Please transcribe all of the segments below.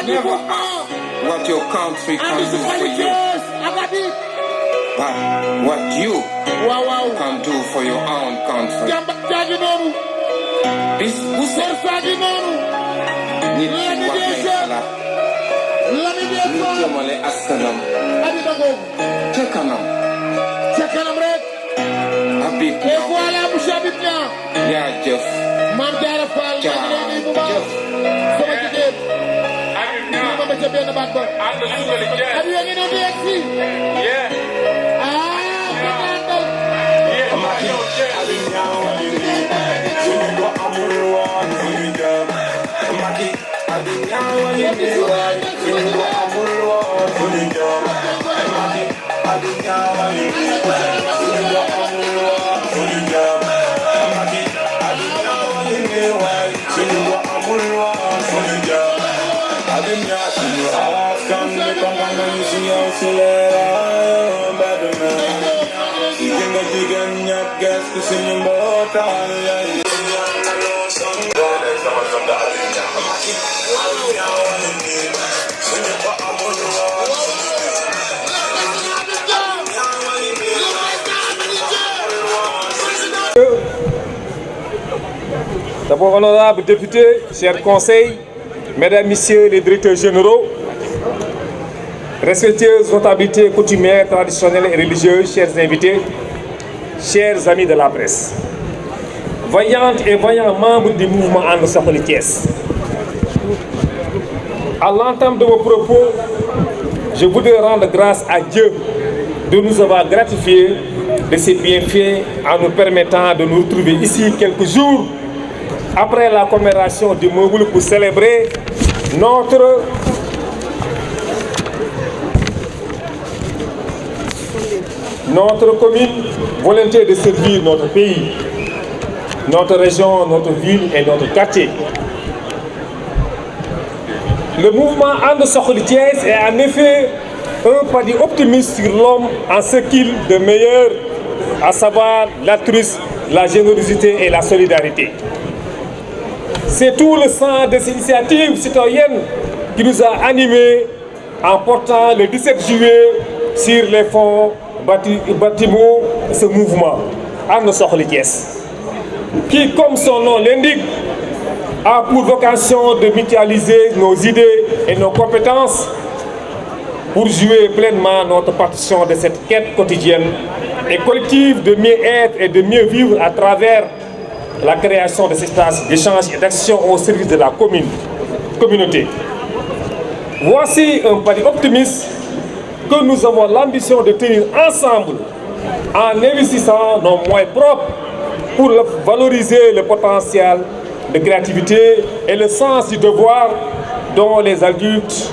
never ask what your country can do for you, but what you can do for your own country. This who said nit ci waxee xalaat ñu jëmale askanam ca kanam rek Habib et voilà monsieur Habib Niang yaa jëf Mame Diarra Fall sama jigéen ma ma ca benn baat ba Habib yaa ngi noonu di yegg si D'abord, honorables députés, chers conseils, mesdames, messieurs les directeurs généraux, respectueuses notabilités coutumières, traditionnelles et religieuses, chers invités, chers amis de la presse, voyantes et voyants membres du mouvement And Suxali Thiès. À l'entame de vos propos, je voudrais rendre grâce à Dieu de nous avoir gratifiés de ses bienfaits en nous permettant de nous retrouver ici quelques jours après la commémoration du Mouloud pour célébrer notre commune volonté de servir notre pays, notre région, notre ville et notre quartier. Le mouvement And Suxali Thiès est en effet un pari optimiste sur l'homme en ce qu'il de meilleur, à savoir l'altruisme, la générosité et la solidarité. C'est tout le sens de ces initiatives citoyennes qui nous a animés en portant le 17 juillet sur les fonds bâtiments ce mouvement, And Suxali Thiès, qui, comme son nom l'indique, a pour vocation de mutualiser nos idées et nos compétences pour jouer pleinement notre partition de cette quête quotidienne et collective de mieux être et de mieux vivre à travers la création de ces espaces d'échange et d'action au service de la communauté. Voici un pari optimiste que nous avons l'ambition de tenir ensemble en investissant nos moyens propres pour valoriser le potentiel de créativité et le sens du devoir dont les adultes,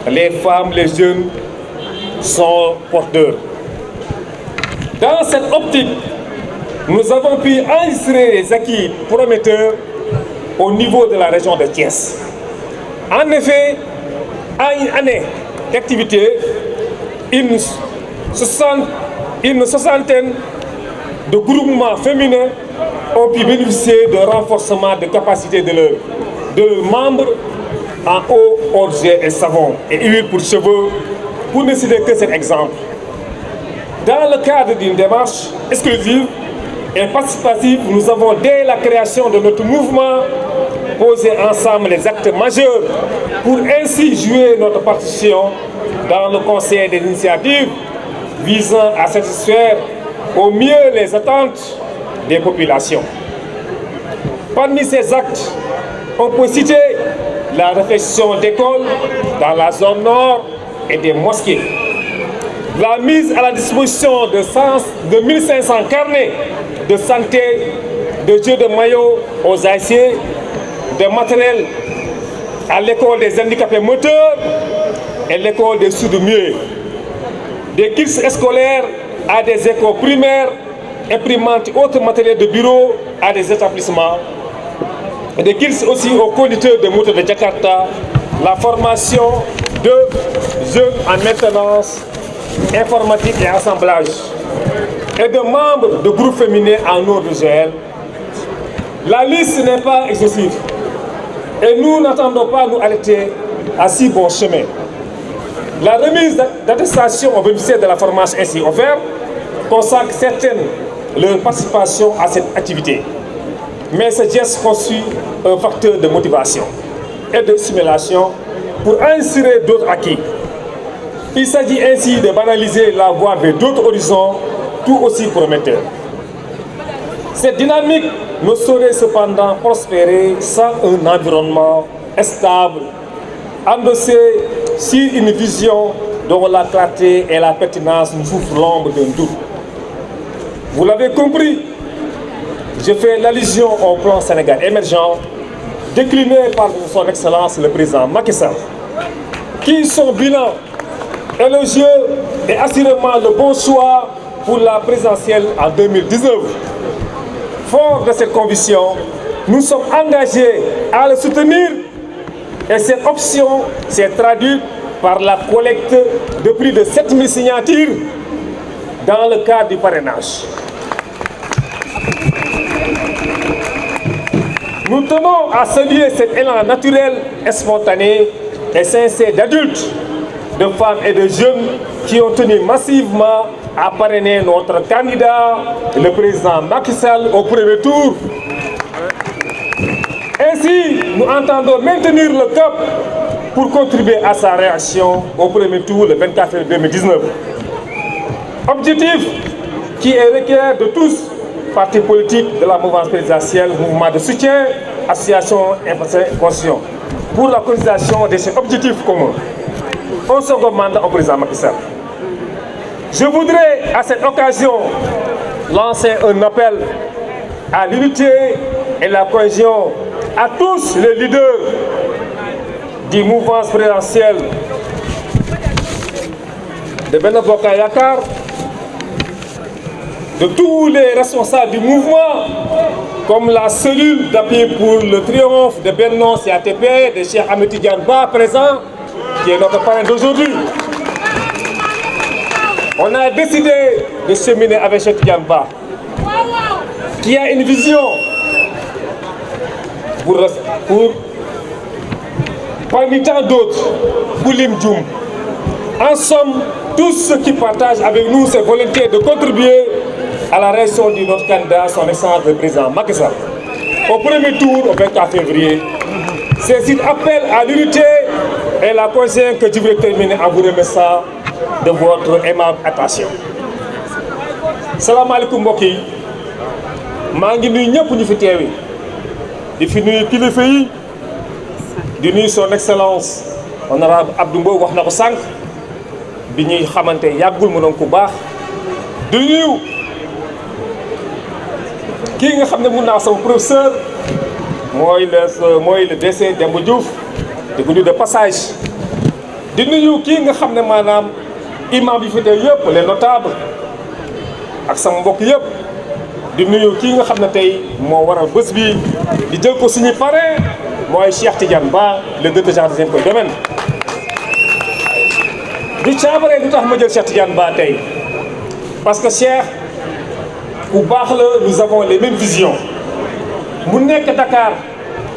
les femmes, les jeunes sont porteurs. Dans cette optique, nous avons pu enregistrer les acquis prometteurs au niveau de la région de Thiès. En effet, en une année d'activité, une soixantaine de groupements féminins ont pu bénéficier de renforcement de capacité de leurs membres en eau, orge et savon et huile pour cheveux, pour ne citer que cet exemple. Dans le cadre d'une démarche exclusive et participative, nous avons, dès la création de notre mouvement, posé ensemble les actes majeurs pour ainsi jouer notre partition dans le conseil des initiatives visant à satisfaire au mieux les attentes des populations. Parmi ces actes, on peut citer la réfection d'écoles dans la zone nord et des mosquées, la mise à la disposition de 1500 carnets de santé, de jeux de maillot aux haïtiens, de matériel à l'école des handicapés moteurs et l'école des sourds-muets, des kits scolaires à des écoles primaires, imprimantes et autres matériels de bureau à des établissements, et des kits aussi aux conducteurs de motos de Jakarta, la formation de jeunes en maintenance, informatique et assemblage, et de membres de groupes féminins en eau de gel. La liste n'est pas exhaustive et nous n'attendons pas nous arrêter à si bon chemin. La remise d'attestation aux bénéficiaires de la formation ainsi offerte consacre certaines leur participation à cette activité. Mais ce geste constitue un facteur de motivation et de stimulation pour insérer d'autres acquis. Il s'agit ainsi de banaliser la voie vers d'autres horizons tout aussi prometteurs. Cette dynamique ne saurait cependant prospérer sans un environnement stable, endossé sur une vision dont la clarté et la pertinence nous souffrent l'ombre d'un doute. Vous l'avez compris, je fais l'allusion au plan Sénégal émergent, décliné par son Excellence le président Macky Sall, qui son bilan élogieux et assurément le bon choix pour la présidentielle en 2019. Fort de cette conviction, nous sommes engagés à le soutenir et cette option s'est traduite par la collecte de plus de 7000 signatures dans le cadre du parrainage. Nous tenons à saluer cet élan naturel et spontané et sincère d'adultes, de femmes et de jeunes qui ont tenu massivement à parrainer notre candidat, le président Macky Sall, au premier tour. Ainsi, nous entendons maintenir le cap pour contribuer à sa réaction au premier tour le 24 février 2019. Objectif qui est requis de tous, partis politiques de la mouvance présidentielle, mouvement de soutien, associations et constitutions, pour la concrétisation de ces objectifs communs. Un second mandat au président Macky Sall. Je voudrais à cette occasion lancer un appel à l'unité et la cohésion à tous les leaders du mouvement présidentiel de Benno Bokk Yakaar, de tous les responsables du mouvement, comme la cellule d'appui pour le triomphe de Benno CATP, de Cheikh Ahmed Tidiane Ba présent, qui est notre parrain d'aujourd'hui. On a décidé de cheminer avec Cheikh Tidiane Ba, qui a une vision pour parmi tant d'autres, Boulim Djoum. En somme, tous ceux qui partagent avec nous cette volonté de contribuer à la réaction de notre candidat, son excellence le président Macky Sall. Au premier tour, au 24 février, c'est cet appel à l'unité et la cohésion que je voulais terminer en vous remerciant de votre aimable attention. Salam alaikum mbokk yi, maa ngi nuyu ñëpp ñu fi teewi di fi nuyu kilifa yi di nuyu son excellence honorable Abdou Mbow wax na ko sànq bi ñuy xamante yàggul mu doon ku baax di nuyu kii nga xam ne mun naa sama professeur mooy le DC Demba Diouf di ko nuyu de passage di nuyu kii nga xam ne maanaam imam bi fi teew yëpp les notables ak sama mbokk yëpp di nuyu kii nga xam ne tey moo waral bés bi di jël ko suñu parrain mooy Cheikh Tidiane Ba le directeur des impôts et domaines. di caabaree lu tax ma jël Cheikh Tidiane Ba tey parce que Cheikh ku baax la, nous avons les mêmes visions. mu nekk Dakar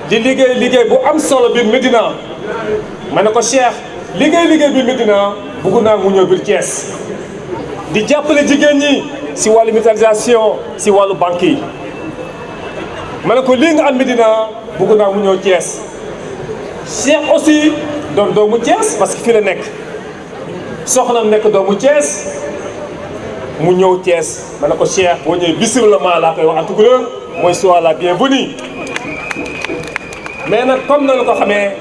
di liggéey bu am solo biir Médina ma ne ko Cheikh liggéey biir Médina bëgg naa mu ñëw biir Thiès di jàppale jigéen ñi si wàllu mutualisation si wàllu banque yi ma ne ko lii nga am Médina bëgg naa mu ñëw Thiès. Cheikh aussi doon doomu Thiès parce que fii la nekk soxnam nekk doomu Thiès mu ñëw Thiès ma ne ko Cheikh boo ñëwee bisimilah laa koy wax en tout cas mooy sois la bienvenue. mais nag comme na la ko xamee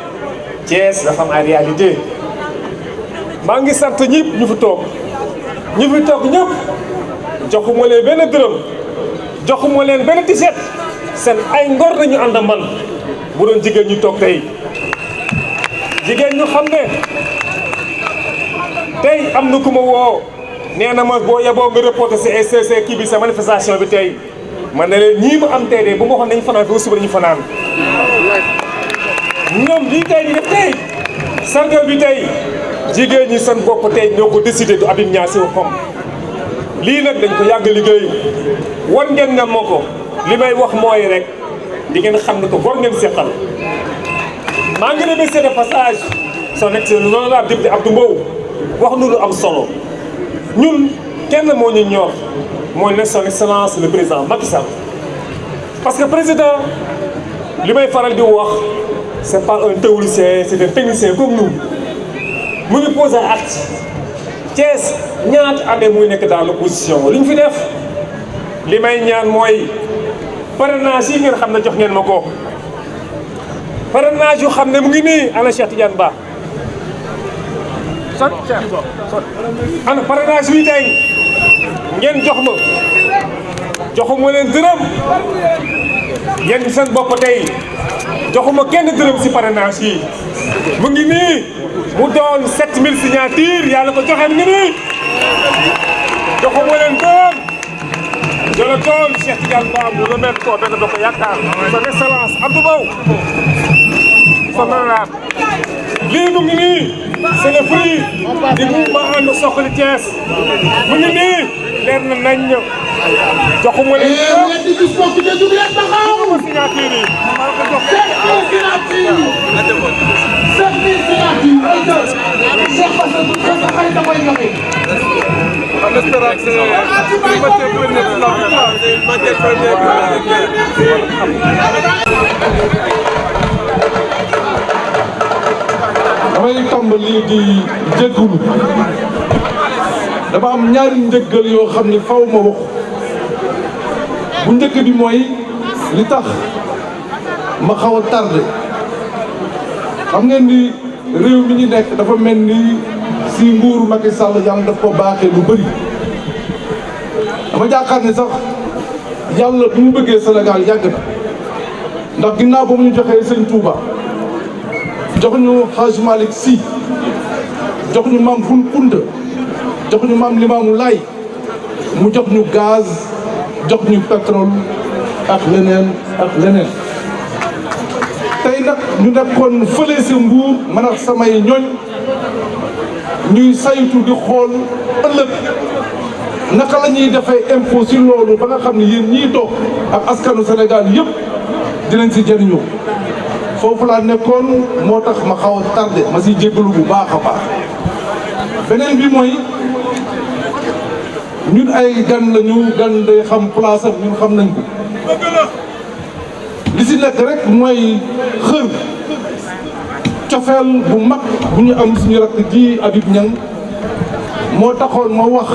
Thiès dafa am ay réalité maa ngi sant ñëpp ñu fi toog ñëpp joxuma leen benn dërëm joxuma leen benn t-shirt seen ay ngor nañu ànd man bu doon jigéen ñu toog tey jigéen ñu xam ne tey am na ku ma woo nee na ma boo yeboo nga reporté si SCC kii bi sa manifestation bi tey man ne leen ñii ma am tey de bu ma waxoon nañu fanaan fi suba dañu fanaan ñoom lii tey ñu def tey sargal bi tey jigéen ñi seen bopp tey ñoo ko décidé du Habib Niass si waxam lii nag dañ ko yàgg liggéey wan ngeen nga moo ko li may wax mooy rek di ngeen xam ne ko gor ngeen seqal maa ngi remercier de passage son excellence l'honorable député Abdou Mbow wax nu lu am solo ñun kenn moo ñu ñor mooy ne son excellence le président Macky Sall parce que président li may faral di wax c'est pas un théoricien c'est un technicien comme nous mu ngi posé acte Thiès ñaata année muy nekk dans l'opposition li ñu fi def li may ñaan mooy parrainage yi ngeen xam ne jox ngeen ma ko parrainage yu xam ne mu ngi nii ana Cheikh Tidiane Ba ana parrainage bi tey ngeen jox ma joxuma leen dërëm yéen seen bopp tey joxuma kenn dërëm si parrainage yi mu ngi nii mu doon 7000 signatures yàlla ko joxe mu ngi nii joxuma leen dërëm je le donne Cheikh Tidiane Ba mu remettre ko benn bokk yaakaar son excellence Abdou Mbow son honorable lii mu ngi nii c'est le fruit du mouvement ànd Suxali Thiès mu ngi nii leer na nañ joxuma leen damay tàmbali di jégalu dafa am ñaari njëggal yoo xam ne faw ma wax bu njëkk bi mooy li tax ma xaw a tardé xam ngeen ni réew mi ñu nekk dafa mel ni si nguuru Macky Sall yàlla daf ko baaxee lu bëri dama jaakaar ne sax yàlla bu mu bëggee Sénégal yàgg na ndax ginnaaw ba mu ñu joxee sëñ Touba jox ñu Hadj Malick Sy jox ñu maam Bun Kounta jox ñu maam Limamou Laye mu jox ñu gaz jox ñu pétrole ak leneen tey nag ñu nekkoon fële si Mbuur man ak samay ñoñ ñuy saytu di xool ëllëg naka la ñuy defee impôt si loolu ba nga xam ne yéen ñii toog ak askanu Sénégal yëpp dinañ si jëriñoo foofu laa nekkoon moo tax ma xaw a tardé ma si jéggalu bu baax a baax beneen bi mooy ñun ay gan lañu gan day xam place am ñun xam nañ ko li si nekk rek mooy xër cofeel bu mag bu ñu am suñu rakk ji Habib Niang moo taxoon ma wax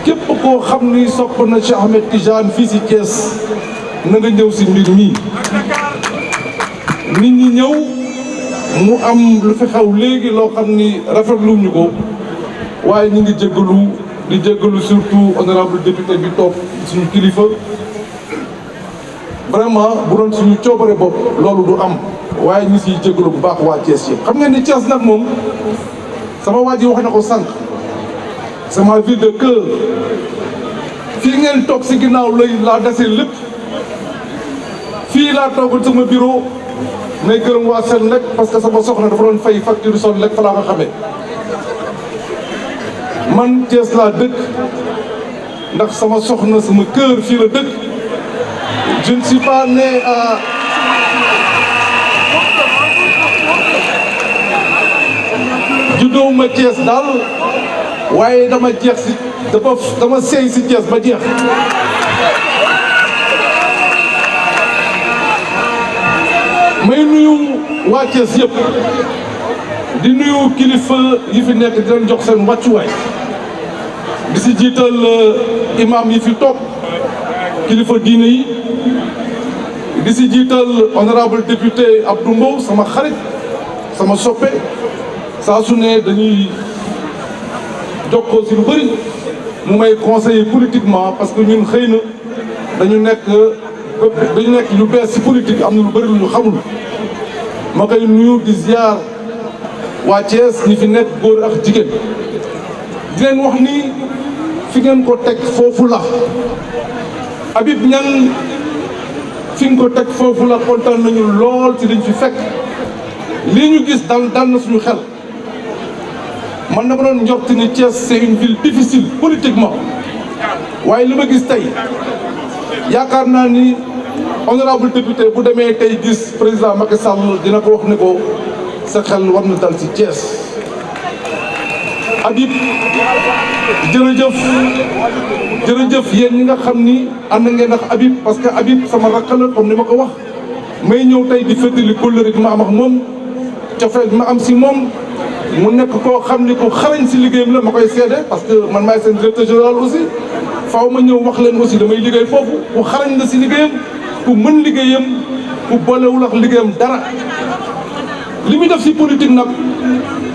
képp koo xam ni sopp na Cheikh Ahmed Tidiane fii si Thiès na nga ñëw si mbir mii nit ñi ñëw mu am lu fi xew léegi loo xam ni rafetlu ñu ko waaye ñu ngi jéggalu di jéggalu surtout honorable député bi toog suñu kilifa vraiment bu doon suñu coobare bopp loolu du am waaye ñu siy jéggalu bu baax waa Thiès yi xam ngeen ni Thiès nag moom sama waa ji wax na ko sànq c'est ma ville de cœur fii ngeen toog si ginnaaw lay laa dese lépp fii laa toogal sama bureau may gërëm waa Senelec parce que sama soxna dafa doon fay facture Senelec fa laa ko xamee man Thiès laa dëkk ndax sama soxna sama kër fii la dëkk je ne suis pas né à juddoo ma Thiès daal waaye dama jeex si dama seey si Thiès ba jeex may nuyu waa Thiès yëpp di nuyu kilifa yi fi nekk di leen jox seen wàccuwaay di si jiital imam yi fi toog kilifa diine yi di si jiital honorable député Abdou Mbow sama xarit sama soppe saa su ne dañuy jokkoo si lu bëri mu may conseiller politiquement parce que ñun xëy na dañu nekk lu bees si politique am na lu bëri lu ñu xamul ma koy nuyu di ziar waa Thiès ñi fi nekk góor ak jigéen di leen wax ni fi ngeen ko teg foofu la Habib Niang fi nga ko teg foofu la kontaan nañu lool ci liñ fi fekk lii ñu gis dal na suñu xel man dama doon njort ni Thiès c'est une ville difficile politiquement waaye li ma gis tey yaakaar naa ni honorable député bu demee tey gis président Macky Sall dina ko wax ne ko sa xel war na dal ci Thiès. Habib jërëjëf yéen ñi nga xam ni ànd ngeen ak Habib parce que Habib sama rakk la comme ni ma ko wax may ñëw tey di fëttali kóllëre bi ma am ak moom cofeel bi ma am si moom mu nekk koo xam ni ko xarañ si liggéeyam la ma koy seede parce que man maay seen directeur général aussi faaw ma ñëw wax leen aussi damay liggéey foofu ku xarañ la si liggéeyam ku mën liggéeyam ku boolewul ak liggéeyam dara li muy def si politique nag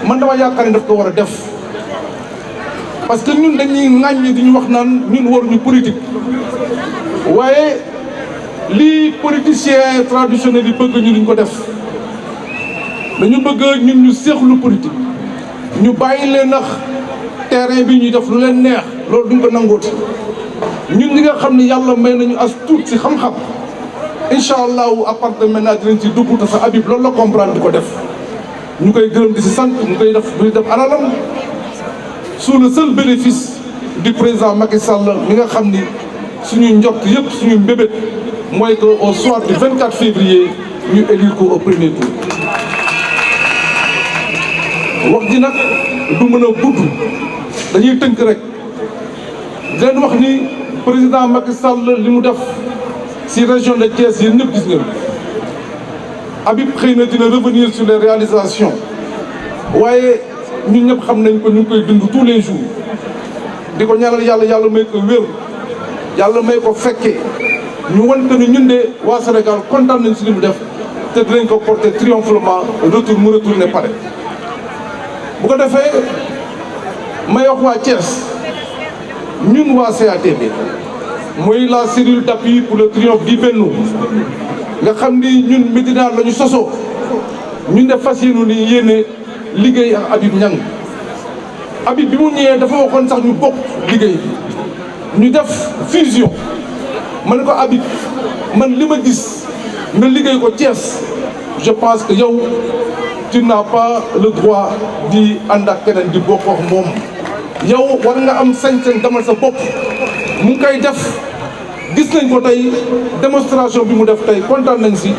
man dama yaakaar ni daf ko war a def parce que ñun dañuy ŋàññi di ñu wax naan ñun waruñu politique waaye lii politiciens traditionnels yi bëgg ñu duñ ko def dañu bëgg ñun ñu seexlu politique ñu bàyyi leen nax terrain bi ñuy def lu leen neex loolu duñ ko nangooti ñun ñi nga xam ne yàlla may nañu as tuut si xam-xam incha allahu à partir de maintenant dinañ ci dugg te sa Habib loolu la comprendre di ko def ñu koy gërëm di si sant ñu koy def di def alalam sous le seul bénéfice du président Macky Sall mi nga xam ni suñu njort yëpp suñu mbébét mooy que au soir du 24 février ñu élire ko au premier tour. wax ji nag du mën a gudd dañuy tënk rek di leen wax ni président Macky Sall li mu def si région de Thiès yéen ñëpp gis ngeen Habib xëy na dina revenir sur les réalisations waaye ñun ñëpp xam nañ ko ñu ngi koy dund tous les jours di ko ñaanal yàlla may ko wér yàlla may ko fekkee ñu wan que ni ñun de waa Sénégal kontaan nañ si li mu def te dinañ ko porter triomphalement mu retourné pare. bu ko defee may wax waa Thiès ñun waa CATB mooy la cellule d'appui pour le triomphe du Benno nga xam ni ñun Médina la ñu sosoo ñun de fas yéene liggéey ak Habib Niang Habib bi mu ñëwee dafa waxoon sax ñu bokk liggéey bi ñu def fusion ma ne ko Habib man li ma gis nga liggéey ko Thiès je pense que yow tu n'as pas le droit di ànd ak keneen di bokk ak moom yow war nga am sañ-sañ demal sa bopp mu ngi koy def gis nañ ko tey démonstration bi mu def tey kontaan nañ si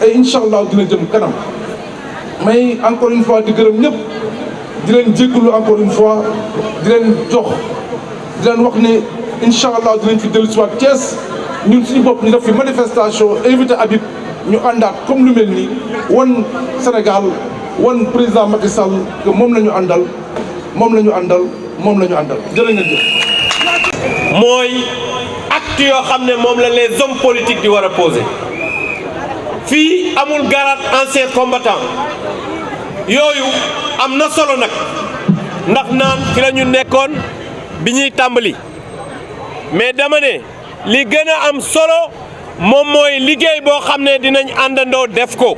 et incha allah dina jëm kanam may encore une fois di gërëm ñëpp di leen jéggalu encore une fois di leen jox di leen wax ne incha allah dinañ fi dellu si waat Thiès ñun suñu bopp ñu def fi manifestation invité Habib ñu àndaat comme lu mel nii wan Sénégal wan président Macky Sall que moom la ñu àndal jërë ngeen jëf. mooy acte yoo xam ne moom la les hommes politiques di war a poser fii amul garde ancien combattant yooyu am na solo nag ndax naan fi la ñu nekkoon bi ñuy tàmbali mais dama ne li gën a am solo moom mooy liggéey boo xam ne dinañ àndandoo def ko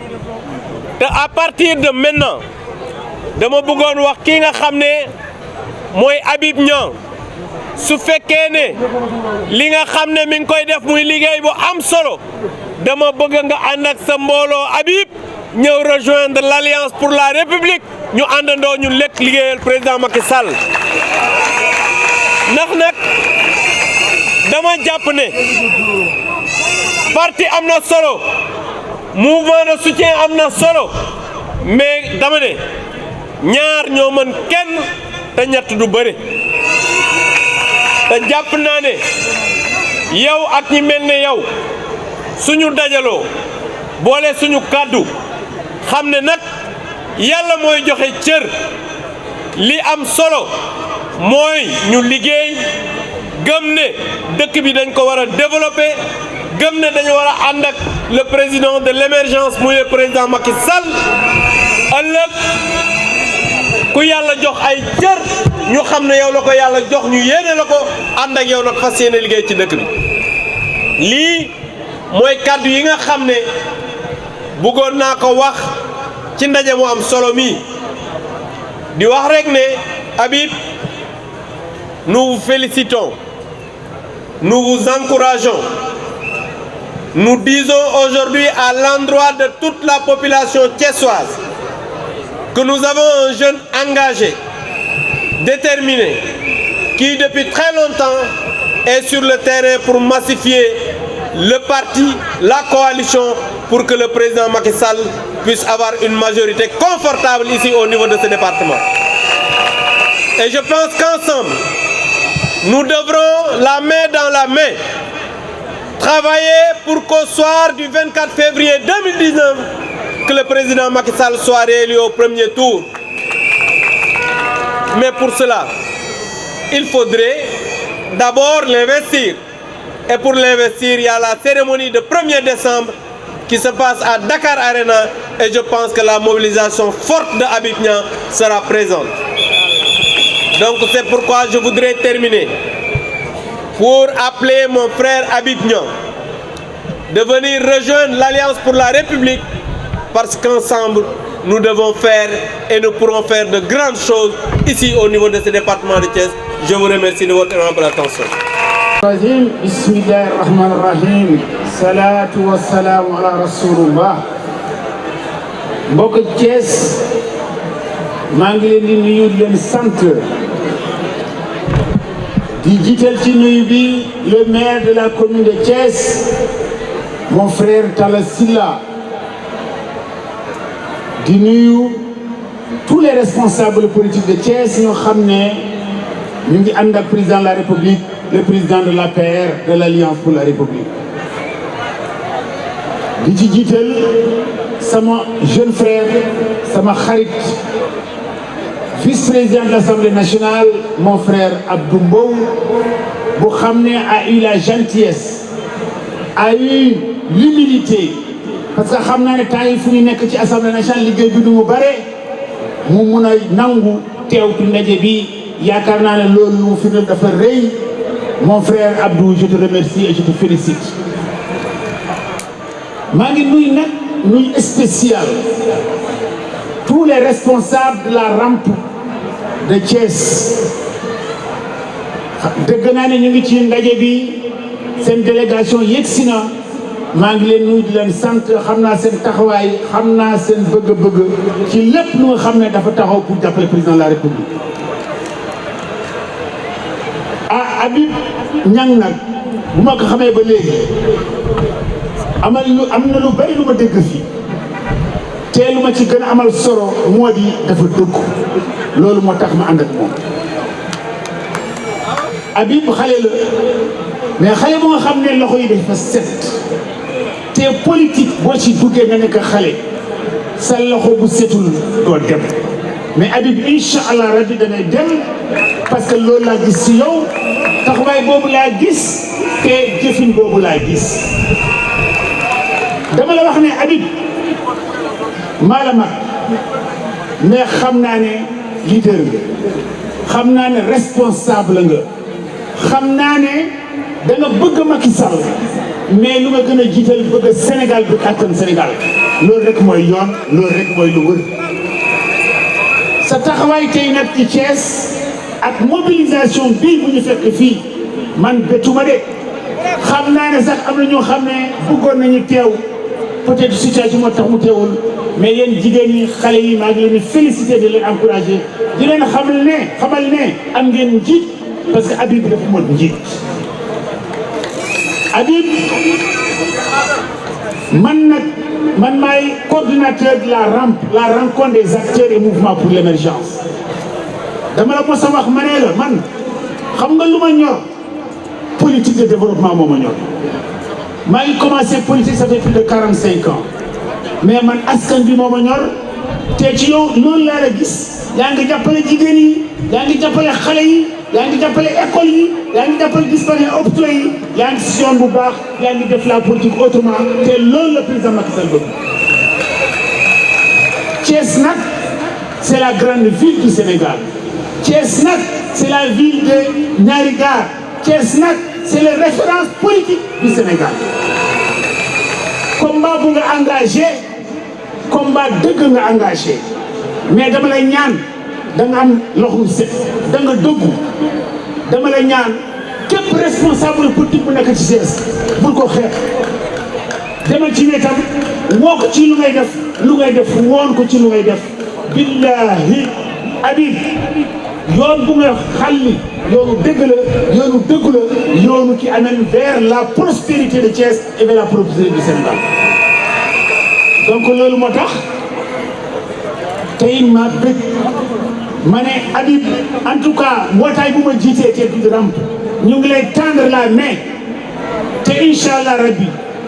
te à partir de maintenant dama bëggoon wax kii nga xam ne mooy Habib Niang su fekkee ne li nga xam ne mi ngi koy def muy liggéey bu am solo dama bëgg nga ànd ak sa mbooloo Habib ñëw rejoindre l'Alliance pour la République ñu àndandoo ñu lekk liggéeyal président Macky Sall ndax nag dama jàpp ne parti am na solo mouvement de soutien am na solo mais dama ne ñaar ñoo mën kenn te ñett du bëre te jàpp naa ne yow ak ñi mel ne yow suñu dajaloo boole suñu kàddu xam ne nag yàlla mooy joxe cër li am solo mooy ñu liggéey gëm ne dëkk bi dañ ko war a développer gëm ne dañu war a ànd ak le président de l'émergence muy le président Macky Sall ëllëg ku yàlla jox ay cër ñu xam ne yow la ko yàlla jox ñu yéene la ko ànd ak yow nag fas yéene liggéey ci dëkk bi lii mooy kàddu yi nga xam ne bëggoon naa ko wax ci ndaje mu am solo mi di wax rek ne Habib nous vous félicitons nous vous encourageons nous disons aujourd'hui à l'endroit de toute la population thiessoise que nous avons un jeune engagé déterminé qui depuis très longtemps est sur le terrain pour massifier le parti, la coalition pour que le président Macky Sall puisse avoir une majorité confortable ici au niveau de ce département. Et je pense qu'ensemble, nous devrons, la main dans la main, travailler pour qu'au soir du 24 février 2019, que le président Macky Sall soit réélu au premier tour. Mais pour cela, il faudrait d'abord l'investir. Et pour l'investir, il y a la cérémonie de 1er décembre qui se passe à Dakar Arena. Et je pense que la mobilisation forte de Habib Niang sera présente. Donc c'est pourquoi je voudrais terminer pour appeler mon frère Habib Niang de venir rejoindre l'Alliance pour la République, parce qu'ensemble, nous devons faire et nous pourrons faire de grandes choses ici au niveau de ce département de Thiès. Je vous remercie de votre aimable attention. Bismillahirrahmanirrahim. Salatu wassalamu ala rasulullah. Mbokk Thiès, maa ngi leen di nuyu di leen sant di jiital ci nuyu bi le maire de la commune de Thiès, mon frère Talla Sylla, di nuyu tous les responsables politiques de Thiès ñoo xam ne ñu ngi ànd ak président de la République, le président de l'APR, de l'Alliance pour la République. di ci jiital sama jeune frère, sama xarit, vice-président de l'Assemblée nationale, mon frère Abdou Mbow, bu xam ne a eu la gentillesse, a eu l'humilité, parce que xam naa ne temps yi fu ñu nekk ci Assemblée nationale liggéey bi du mu bare, mu mun a nangu teew ci ndaje bi. yaakaar naa ne loolu lu fi dafa rëy. Mon frère Abdou, je te remercie et je te félicite. maa ngi nuyu nag nuyu spécial tous les responsables de la rampe de Thiès. dëgg naa ne ñu ngi ci ndaje bi, seen délégation yegsi na. maa ngi leen nuyu di leen sant, xam naa seen taxawaay, xam naa seen bëgg-bëgg ci lépp lu nga xam ne dafa taxaw pour jàppale président de la République. Habib Niang nag bu ma ko xamee ba léegi am na lu bari lu ma dégg fii te lu ma ci gën a amal solo moo di dafa dëgg. loolu moo tax ma ànd ak moom. Habib xale la, mais xale bu nga xam ne loxo yi dafa set te politique boo ci duggee nga nekk xale sa loxo bu setul doo dem. mais Habib incha allah rabbi danay dem parce que loolu laa gis si yow, taxawaay boobu laa gis te jëfin boobu laa gis. dama la wax ne Habib maa la mag, mais xam naa ne leader nga, xam naa ne responsable nga, xam naa ne da nga bëgg Macky Sall, mais lu nga gën a jiital bëgg Sénégal bi kàttan Sénégal. loolu rek mooy yoon, loolu rek mooy lu wër. sa taxawaay tey nag ci Thiès ak mobilisation bii bu ñu fekk fii man bettuma de. xam naa ne sax am na ñoo xam ne bëggoon nañu teew, peut-être situation moo tax mu teewul, mais yéen jigéen ñi, xale yi, maa ngi leen di féliciter, di leen encourager, di leen xamal ne am ngeen njiit, parce que Habib dafa mot njiit. Habib man maay coordinateur de la rampe, la rencontre des acteurs et mouvements pour l'émergence. dama la mos a wax ma ne la man xam nga lu ma ñor, politique de développement moo ma ñor. maa ngi commencé politique ça fait plus de 45 ans, mais man askan bi moo ma ñor. te ci yow loolu laa la gis, yaa ngi jàppale jigéen yi, yaa ngi jàppale xale yi, yaa ngi jàppale école yi, yaa ngi jàppale disponible hôpitaux yi, yaa ngi si yoon bu baax, yaa ngi def la politique autrement. te loolu la président Macky Sall bëgg. Thiès nag c'est la grande ville du Sénégal. Thiès nag c'est la ville de ñaari gaar. Thiès nag c'est la référence politique du Sénégal. combat bu nga engagé, combat dëgg nga engagé, mais dama lay ñaan, da nga am loxo set, da nga dëggu. dama lay ñaan képp responsable politique bu nekk ci Thiès bul ko xeex. demal ci wetam, woo ko ci lu ngay def, woon ko ci lu ngay def. billahi Habib yoon bu nga xalli yoonu dëgg la, yoonu qui amène vers la prospérité de Thiès et vers la prospérité du Sénégal. donc loolu moo tax tey ma bëgg ma ne Habib en tout cas mbootaay bu ma jiitee te du ramp ñu ngi lay tendre la main te incha allah rabbi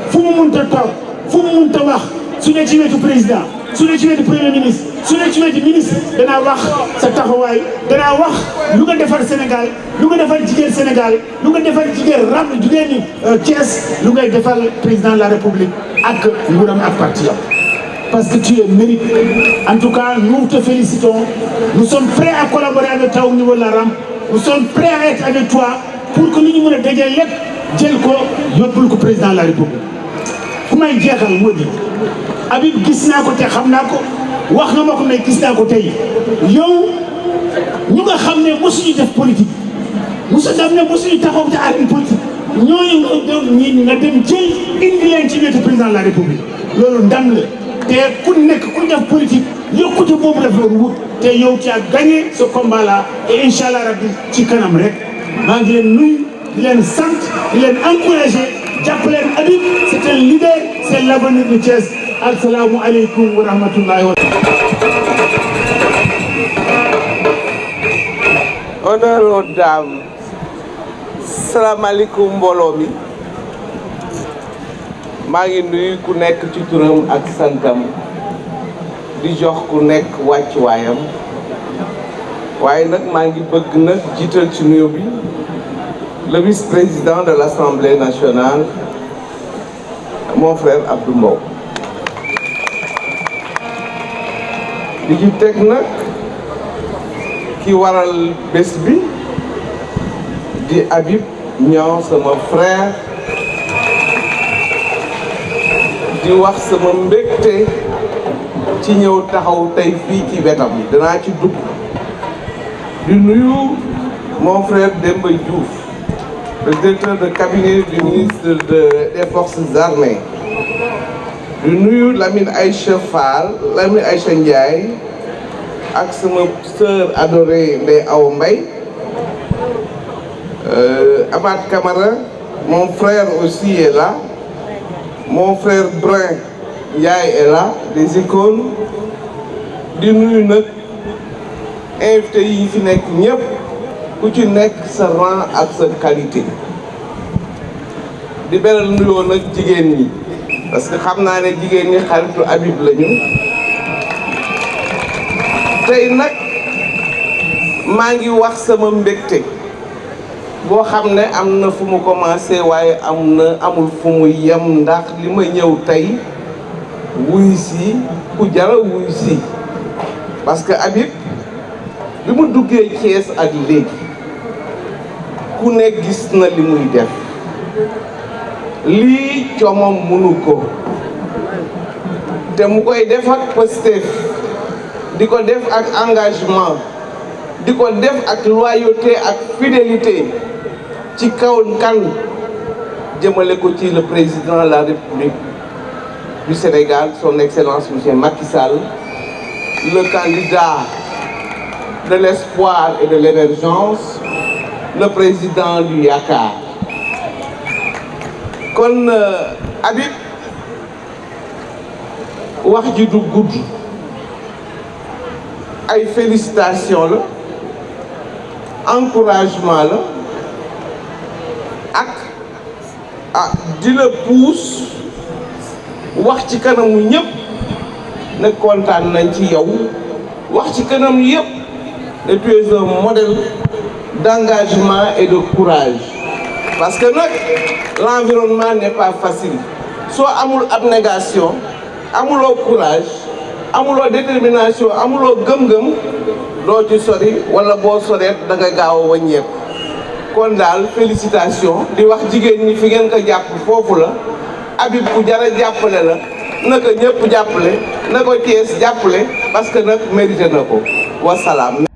fu mu mënta toog fu mu mënta wax su ne ci wetu président su ne ci wetu premier ministre su ne ci wetu ministre danaa wax sa taxawaay danaa wax lu nga defar Sénégal lu nga defar jigéen Sénégal lu nga defar jigéen Thiès lu ngay defal président de la République ak nguuram ak parti parce que tu es mérite. En tout cas, nous te félicitons. Nous sommes prêts à collaborer avec toi au niveau de la rampe. Nous sommes prêts à être avec toi pour que nous nous dégagions le président de la République. Comment il dit Habib gis naa ko te xam naa ko wax nga ma ko mais gis naa ko tey yow ñu nga xam ne mosuñu def politique mosu dem ne mosuñu taxaw ci arène politique ñooñu nga dem jël indi leen ci wetu président de la République loolu ndam la. te ku nekk ku def politique yokkute boobu daf doon wut te yow ci a gagné ce combat là et incha allah rabbi ci kanam rek maa ngi leen nuyu di leen sant di leen encouragé jàpp leen Habib c'est un leader c'est l'avenir de Thiès. Assalamu alaikum wa rahmatullahi wa Honorable dame, salam alaikum mbooloo mi maa ngi nuyu ku nekk ci turam ak santam di jox ku nekk wàccuwaayam waaye nag maa ngi bëgg nag jiital ci nuyu bi le vice-président de l'Assemblée nationale mon frère Abdou Mbow di ci teg nag ki waral bés bi di Habib Niang sama frère di wax sama mbégte ci ñëw taxaw tey fii ci wetam danaa ci dugg di nuyu mon frère Demba Diouf le directeur de cabinet du ministre des Forces armées di nuyu Lamine Aïcha Fall Lamine Aïcha Ndiaye ak sama sœur adorée Ndeye Awa Mbaye Amath Camara mon frère aussi est là mon frère Brin Ndiaye est là des icônes di nuyu nag invité yi fi nekk ñëpp ku ci nekk sa rang ak sa qualité di beral nuyoo nag jigéen ñi parce que xam naa ne jigéen ñi xaritu Habib lañu tey nag maa ngi wax sama mbégte boo xam ne am na fu mu commencé waaye amul fu mu yem ndax li ma ñëw tey wuy si ku jara wuy si parce que Habib bi mu duggee Thiès ak léegi ku ne gis na li muy def lii coomam mënu ko te mu koy def ak Pastef di ko def ak engagement di ko def ak loyauté ak fidélité ci kaw kan jëmale ko ci le président de la République du Sénégal son excellence monsieur Macky Sall le candidat de l'espoir et de l'émergence le président du Yaakaar kon Habib wax ji du gudd ay félicitations la encouragement la ak di la pousse wax ci kanamu ñëpp ne kontaan nañ ci yow wax ci kanam yëpp ne tu es un modèle d'engagement et de courage parce que nag l'environnement n'est pas facile soo amul abnégation amuloo courage amuloo détermination amuloo gëm-gëm doo ci sori wala boo soreet da nga gaaw a wàññeeku kon daal félicitation di wax jigéen ñi fi ngeen ko jàpp foofu la Habib ku jara jàppale la na ko ñëpp jàppale na ko Thiès jàppale parce que nag mérité na ko wasalaam